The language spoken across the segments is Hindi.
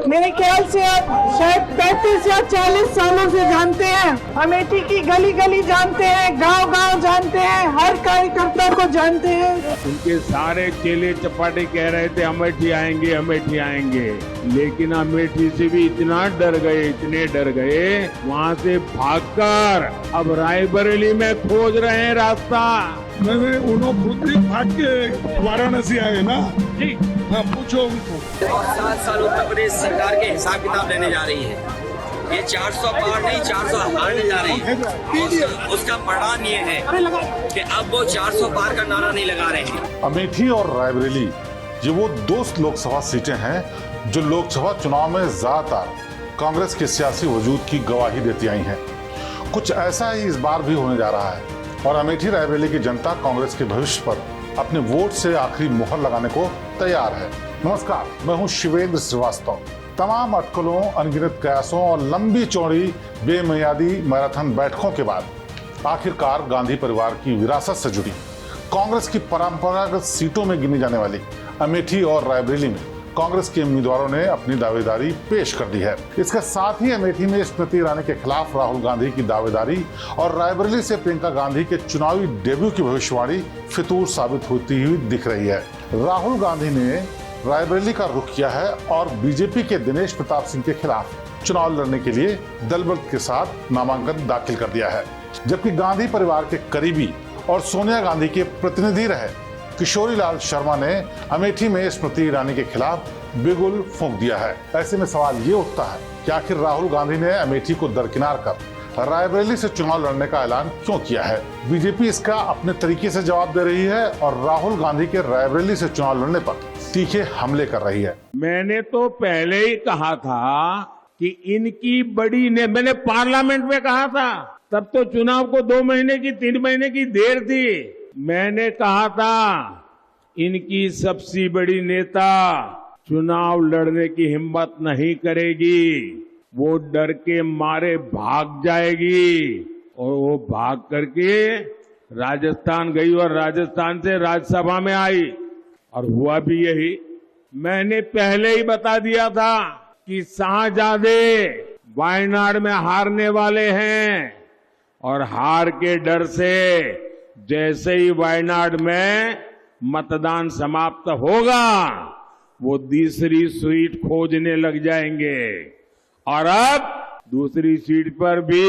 मेरे ख्याल से आप शायद 35 या 40 सालों से जानते हैं। अमेठी की गली गली जानते हैं, गांव गांव जानते हैं, हर कार्यकर्ता को जानते हैं। उनके सारे चेले चपाटे कह रहे थे अमेठी आएंगे, अमेठी आएंगे, लेकिन अमेठी से भी इतना डर गए, इतने डर गए, वहाँ से भागकर अब रायबरेली में खोज रहे हैं रास्ता। मैंने उन्होंने खुद ही भाग के वाराणसी आए ना जी, हाँ पूछो उनको। 7 साल उत्तर प्रदेश सरकार के हिसाब किताब लेने जा रही है। ये 400 पार नहीं 400 हारने जा रही है। उसका परिणाम ये है कि अब वो 400 पार का नारा नहीं लगा रहे हैं। अमेठी और रायबरेली ये वो 2 लोकसभा सीटें हैं जो लोकसभा चुनाव में ज्यादातर कांग्रेस के सियासी वजूद की गवाही देती आई हैं। कुछ ऐसा ही इस बार भी होने जा रहा है और अमेठी रायबरेली की जनता कांग्रेस के भविष्य पर अपने वोट से आखिरी मुहर लगाने को तैयार है। नमस्कार, मैं हूं शिवेंद्र श्रीवास्तव। तमाम अटकलों, अनगिनत प्रयासों और लंबी चौड़ी बेमियादी मैराथन बैठकों के बाद आखिरकार गांधी परिवार की विरासत से जुड़ी कांग्रेस की परंपरागत सीटों में गिनी जाने वाली अमेठी और रायबरेली में कांग्रेस के उम्मीदवारों ने अपनी दावेदारी पेश कर दी है। इसके साथ ही अमेठी में स्मृति ईरानी के खिलाफ राहुल गांधी की दावेदारी और रायबरेली से प्रियंका गांधी के चुनावी डेब्यू की भविष्यवाणी फितूर साबित होती हुई दिख रही है। राहुल गांधी ने रायबरेली का रुख किया है और बीजेपी के दिनेश प्रताप सिंह के खिलाफ चुनाव लड़ने के लिए दलबल के साथ नामांकन दाखिल कर दिया है, जबकि गांधी परिवार के करीबी और सोनिया गांधी के प्रतिनिधि रहे किशोरी लाल शर्मा ने अमेठी में स्मृति ईरानी के खिलाफ बिगुल फूंक दिया है। ऐसे में सवाल ये उठता है कि आखिर राहुल गांधी ने अमेठी को दरकिनार कर रायबरेली से चुनाव लड़ने का ऐलान क्यों किया है। बीजेपी इसका अपने तरीके से जवाब दे रही है और राहुल गांधी के रायबरेली से चुनाव लड़ने पर तीखे हमले कर रही है। मैंने तो पहले ही कहा था कि इनकी मैंने पार्लियामेंट में कहा था, तब तो चुनाव को 2 महीने की 3 महीने की देर थी। मैंने कहा था इनकी सबसे बड़ी नेता चुनाव लड़ने की हिम्मत नहीं करेगी, वो डर के मारे भाग जाएगी और वो भाग करके राजस्थान गई और राजस्थान से राज्यसभा में आई और हुआ भी यही। मैंने पहले ही बता दिया था कि शाहजादे वायनाड में हारने वाले हैं और हार के डर से जैसे ही वायनाड में मतदान समाप्त होगा वो दूसरी सीट खोजने लग जाएंगे और अब दूसरी सीट पर भी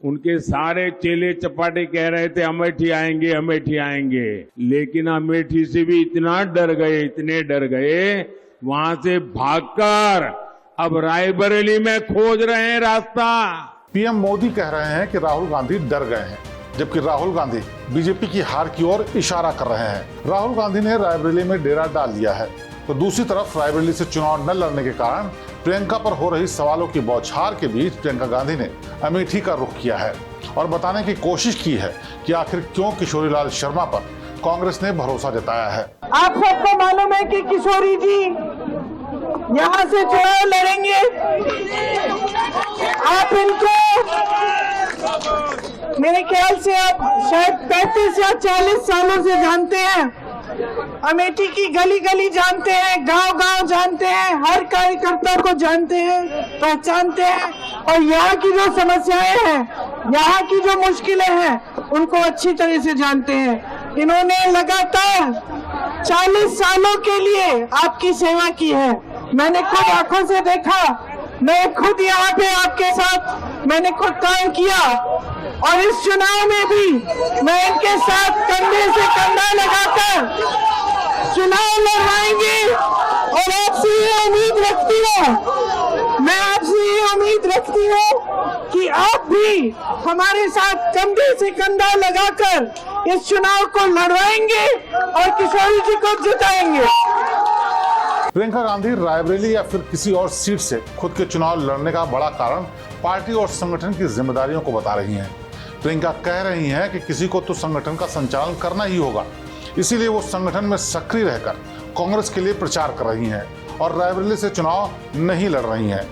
उनके सारे चेले चपाटे कह रहे थे अमेठी आएंगे, अमेठी आएंगे, लेकिन अमेठी से भी इतना डर गए, इतने डर गए, वहां से भागकर अब रायबरेली में खोज रहे हैं रास्ता। पीएम मोदी कह रहे हैं कि राहुल गांधी डर गए हैं, जबकि राहुल गांधी बीजेपी की हार की ओर इशारा कर रहे हैं। राहुल गांधी ने रायबरेली में डेरा डाल लिया है, तो दूसरी तरफ रायबरेली से चुनाव न लड़ने के कारण प्रियंका पर हो रही सवालों की बौछार के बीच प्रियंका गांधी ने अमेठी का रुख किया है और बताने की कोशिश की है कि आखिर क्यों किशोरी लाल शर्मा पर कांग्रेस ने भरोसा जताया है। आप सबको मालूम है कि किशोरी जी यहाँ से चुनाव लड़ेंगे। आप इनको मेरे ख्याल से आप शायद 35 या 40 सालों से जानते हैं। अमेठी की गली गली जानते हैं, गांव गांव जानते हैं, हर कार्यकर्ता को जानते हैं, पहचानते हैं और यहाँ की जो समस्याएं हैं, यहाँ की जो मुश्किलें हैं, उनको अच्छी तरह से जानते हैं। इन्होंने लगातार 40 सालों के लिए आपकी सेवा की है। मैंने खुद आंखों से देखा, मैं खुद यहाँ पे आपके साथ मैंने खुद काम किया और इस चुनाव में भी मैं इनके साथ कंधे से कंधा लगाकर चुनाव लड़वाएंगे और आपसे ये उम्मीद रखती हूँ, मैं आपसे ये उम्मीद रखती हूँ कि आप भी हमारे साथ कंधे से कंधा लगाकर इस चुनाव को लड़वाएंगे और किशोरी जी को जिताएंगे। प्रियंका गांधी रायबरेली या फिर किसी और सीट से खुद के चुनाव लड़ने का बड़ा कारण पार्टी और संगठन की जिम्मेदारियों को बता रही हैं। प्रियंका कह रही हैं कि किसी को तो संगठन का संचालन करना ही होगा, इसीलिए वो संगठन में सक्रिय रहकर कांग्रेस के लिए प्रचार कर रही हैं और रायबरेली से चुनाव नहीं लड़ रही हैं।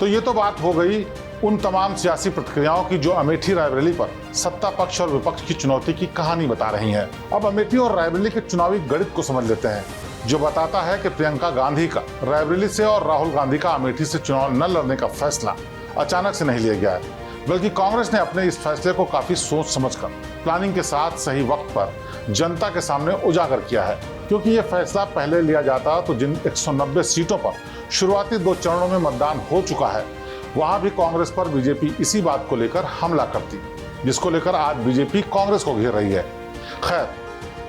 तो ये तो बात हो गई उन तमाम सियासी प्रतिक्रियाओं की जो अमेठी रायबरेली पर सत्ता पक्ष और विपक्ष की चुनौती की कहानी बता रही हैं। अब अमेठी और रायबरेली के चुनावी गणित को समझ लेते हैं। जो बताता है कि प्रियंका गांधी का रायबरेली से और राहुल गांधी का अमेठी से चुनाव न लड़ने का फैसला अचानक से नहीं लिया गया है, बल्कि कांग्रेस ने अपने इस फैसले को काफी सोच समझकर, प्लानिंग के साथ सही वक्त पर जनता के सामने उजागर किया है। क्योंकि ये फैसला पहले लिया जाता तो जिन 190 सीटों पर शुरुआती 2 चरणों में मतदान हो चुका है, वहां भी कांग्रेस पर बीजेपी इसी बात को लेकर हमला करती, जिसको लेकर आज बीजेपी कांग्रेस को घेर रही है। खैर,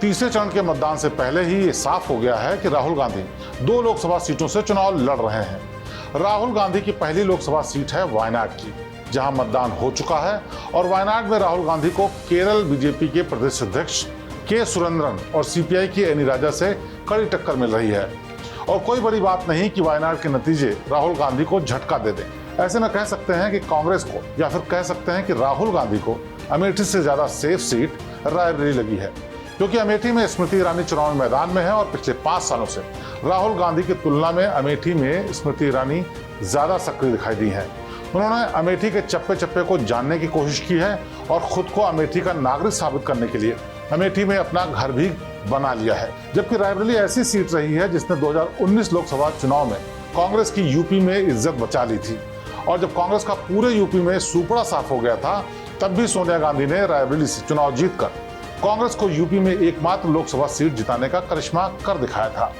तीसरे चरण के मतदान से पहले ही ये साफ हो गया है कि राहुल गांधी 2 लोकसभा सीटों से चुनाव लड़ रहे हैं। राहुल गांधी की पहली लोकसभा सीट है वायनाड की, जहां मतदान हो चुका है, और वायनाड में राहुल गांधी को केरल बीजेपी के प्रदेश अध्यक्ष के सुरेंद्रन और सीपीआई की एनी राजा से कड़ी टक्कर मिल रही है। और कोई बड़ी बात नहीं कि वायनाड के नतीजे राहुल गांधी को झटका दे दें। ऐसे में कह सकते हैं कि कांग्रेस को, या फिर कह सकते हैं कि राहुल गांधी को अमेठी से ज्यादा सेफ सीट रायबरेली लगी है, क्योंकि अमेठी में स्मृति ईरानी चुनाव मैदान में है और पिछले 5 सालों से राहुल गांधी की तुलना में अमेठी में स्मृति ईरानी ज्यादा सक्रिय दिखाई दी है। उन्होंने अमेठी के चप्पे चप्पे को जानने की कोशिश की है और खुद को अमेठी का नागरिक साबित करने के लिए अमेठी में अपना घर भी बना लिया है। जबकि रायबरेली ऐसी सीट रही है जिसने 2019 लोकसभा चुनाव में कांग्रेस की यूपी में इज्जत बचा ली थी, और जब कांग्रेस का पूरे यूपी में सुपड़ा साफ हो गया था, तब भी सोनिया गांधी ने रायबरेली से चुनाव जीतकर कांग्रेस को यूपी में एकमात्र लोकसभा सीट जिताने का करिश्मा कर दिखाया था।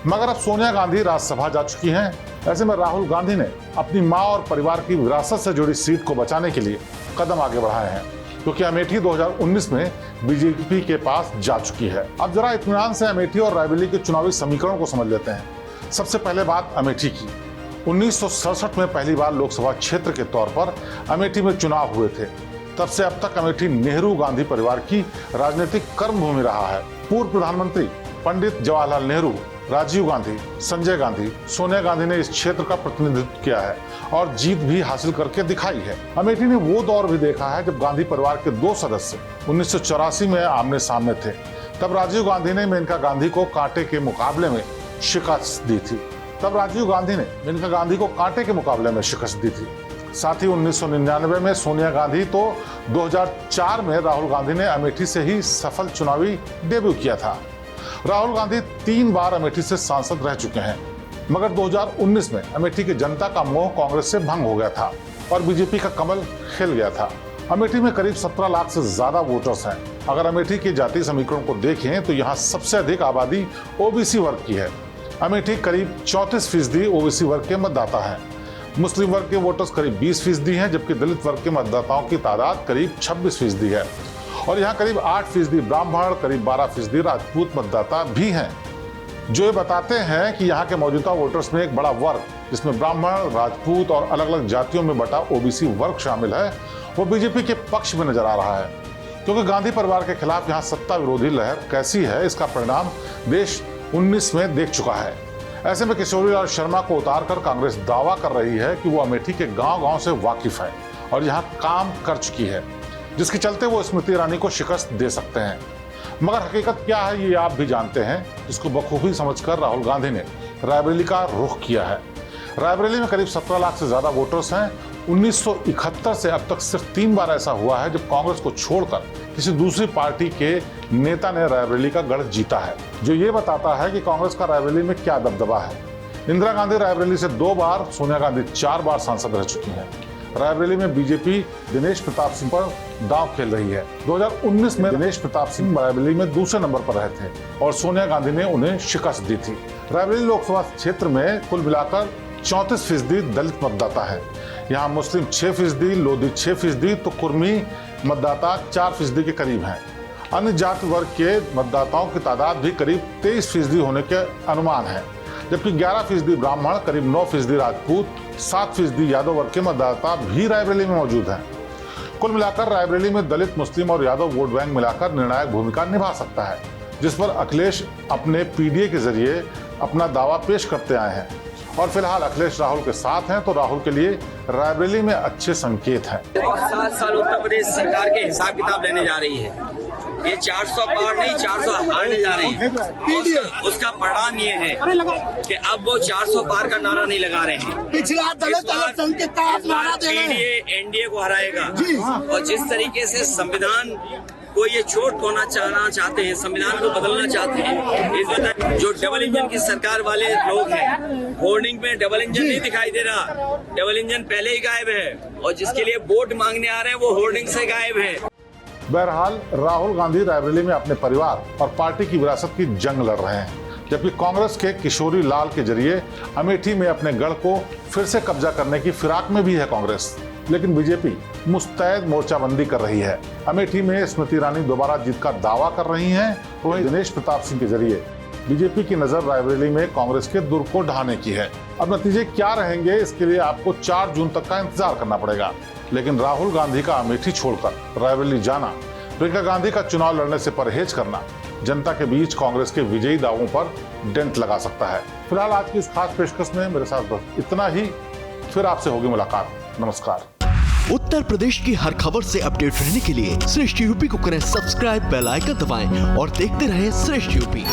मगर अब सोनिया गांधी राज्यसभा जा चुकी हैं। ऐसे में राहुल गांधी ने अपनी मां और परिवार की विरासत से जुड़ी सीट को बचाने के लिए कदम आगे बढ़ाए हैं, क्योंकि अमेठी 2019 में बीजेपी के पास जा चुकी है। अब जरा इत्मीनान से अमेठी और रायबरेली के चुनावी समीकरण को समझ लेते हैं। सबसे पहले बात अमेठी की। 1967 में पहली बार लोकसभा क्षेत्र के तौर पर अमेठी में चुनाव हुए थे। तब से अब तक अमेठी नेहरू गांधी परिवार की राजनीतिक कर्मभूमि रहा है। पूर्व प्रधानमंत्री पंडित जवाहरलाल नेहरू, राजीव गांधी, संजय गांधी, सोनिया गांधी ने इस क्षेत्र का प्रतिनिधित्व किया है और जीत भी हासिल करके दिखाई है। अमेठी ने वो दौर भी देखा है जब गांधी परिवार के 2 सदस्य 1984 में आमने सामने थे। तब राजीव गांधी ने मेनका गांधी को कांटे के मुकाबले में शिकस्त दी थी। साथ ही 1999 में सोनिया गांधी, तो 2004 में राहुल गांधी ने अमेठी से ही सफल चुनावी डेब्यू किया था। राहुल गांधी 3 बार अमेठी से सांसद रह चुके हैं, मगर 2019 में अमेठी की जनता का मोह कांग्रेस से भंग हो गया था और बीजेपी का कमल खिल गया था। अमेठी में करीब 17 लाख से ज्यादा वोटर्स हैं। अगर अमेठी के जातीय समीकरण को देखें तो यहाँ सबसे अधिक आबादी ओबीसी वर्ग की है। अमेठी करीब 34% ओबीसी वर्ग के मतदाता है। मुस्लिम वर्ग के वोटर्स करीब 20% हैं, जबकि दलित वर्ग के मतदाताओं की तादाद करीब 26% है। और यहाँ करीब 8% ब्राह्मण, करीब 12% राजपूत मतदाता भी हैं, जो ये बताते हैं कि यहाँ के मौजूदा वोटर्स में एक बड़ा वर्ग, जिसमें ब्राह्मण, राजपूत और अलग अलग जातियों में बटा ओबीसी वर्ग शामिल है, वो बीजेपी के पक्ष में नजर आ रहा है। क्योंकि गांधी परिवार के खिलाफ यहाँ सत्ता विरोधी लहर कैसी है, इसका परिणाम देश 19 में देख चुका है। ऐसे में किशोरीलाल शर्मा को उतारकर कांग्रेस दावा कर रही है कि वो अमेठी के गांव-गांव से वाकिफ है और यहाँ काम कर चुकी है, जिसके चलते वो स्मृति ईरानी को शिकस्त दे सकते हैं। मगर हकीकत क्या है ये आप भी जानते हैं, जिसको बखूबी समझकर राहुल गांधी ने रायबरेली का रुख किया है। रायबरेली में करीब 17 लाख से ज्यादा वोटर्स हैं। 1971 से अब तक सिर्फ 3 बार ऐसा हुआ है जब कांग्रेस को छोड़कर किसी दूसरी पार्टी के नेता ने रायबरेली का गढ़ जीता है, जो ये बताता है कि कांग्रेस का रायबरेली में क्या दबदबा है। इंदिरा गांधी रायबरेली से 2 बार, सोनिया गांधी 4 बार सांसद रह चुकी हैं। रायबरेली में बीजेपी दिनेश प्रताप सिंह पर दांव खेल रही है। 2019 में दिनेश प्रताप सिंह रायबरेली में दूसरे नंबर पर रहे थे और सोनिया गांधी ने उन्हें शिकस्त दी थी। रायबरेली लोकसभा क्षेत्र में कुल मिलाकर 34% दलित मतदाता है। यहाँ मुस्लिम 6%, लोधी 6%, तो कुर्मी मतदाता 4% के करीब हैं। अन्य जाति वर्ग के मतदाताओं की तादाद भी करीब 23% होने के अनुमान है, जबकि 11% ब्राह्मण, करीब 9% राजपूत, 7% यादव वर्ग के मतदाता भी रायबरेली में मौजूद हैं। कुल मिलाकर रायबरेली में दलित, मुस्लिम और यादव वोट बैंक मिलाकर निर्णायक भूमिका निभा सकता है, जिस पर अखिलेश अपने पीडीए के जरिए अपना दावा पेश करते आए हैं। और फिलहाल अखिलेश राहुल के साथ हैं, तो राहुल के लिए रायबरेली में अच्छे संकेत हैं। 7 साल उत्तर प्रदेश सरकार के हिसाब किताब लेने जा रही है। ये 400 पार नहीं 400 हारने जा रही है। उसका परिणाम ये है कि अब वो 400 पार का नारा नहीं लगा रहे हैं। पिछला एनडीए को हराएगा। और जिस तरीके से संविधान कोई ये चोट कोना चाहते हैं, संविधान को बदलना चाहते हैं। इस वक्त जो डबल इंजन की सरकार वाले लोग हैं, होर्डिंग में डबल इंजन नहीं दिखाई दे रहा, डबल इंजन पहले ही गायब है, और जिसके लिए वोट मांगने आ रहे हैं वो होर्डिंग से गायब है। बहरहाल राहुल गांधी रायबरेली में अपने परिवार और पार्टी की विरासत की जंग लड़ रहे हैं, जबकि कांग्रेस के किशोरी लाल के जरिए अमेठी में अपने गढ़ को फिर से कब्जा करने की फिराक में भी है कांग्रेस। लेकिन बीजेपी मुस्तैद मोर्चाबंदी कर रही है। अमेठी में स्मृति ईरानी दोबारा जीत का दावा कर रही हैं, वहीं दिनेश प्रताप सिंह के जरिए बीजेपी की नजर रायबरेली में कांग्रेस के दुर को ढाने की है। अब नतीजे क्या रहेंगे, इसके लिए आपको 4 जून तक का इंतजार करना पड़ेगा। लेकिन राहुल गांधी का अमेठी छोड़कर रायबरेली जाना, प्रियंका गांधी का चुनाव लड़ने से परहेज करना जनता के बीच कांग्रेस के विजयी दावों पर डेंट लगा सकता है। फिलहाल आज की इस खास पेशकश में मेरे साथ बस इतना ही। फिर आपसे होगी मुलाकात। नमस्कार। उत्तर प्रदेश की हर खबर से अपडेट रहने के लिए श्रेष्ठ यूपी को करें सब्सक्राइब, बेल आइकन दबाएं और देखते रहें श्रेष्ठ यूपी।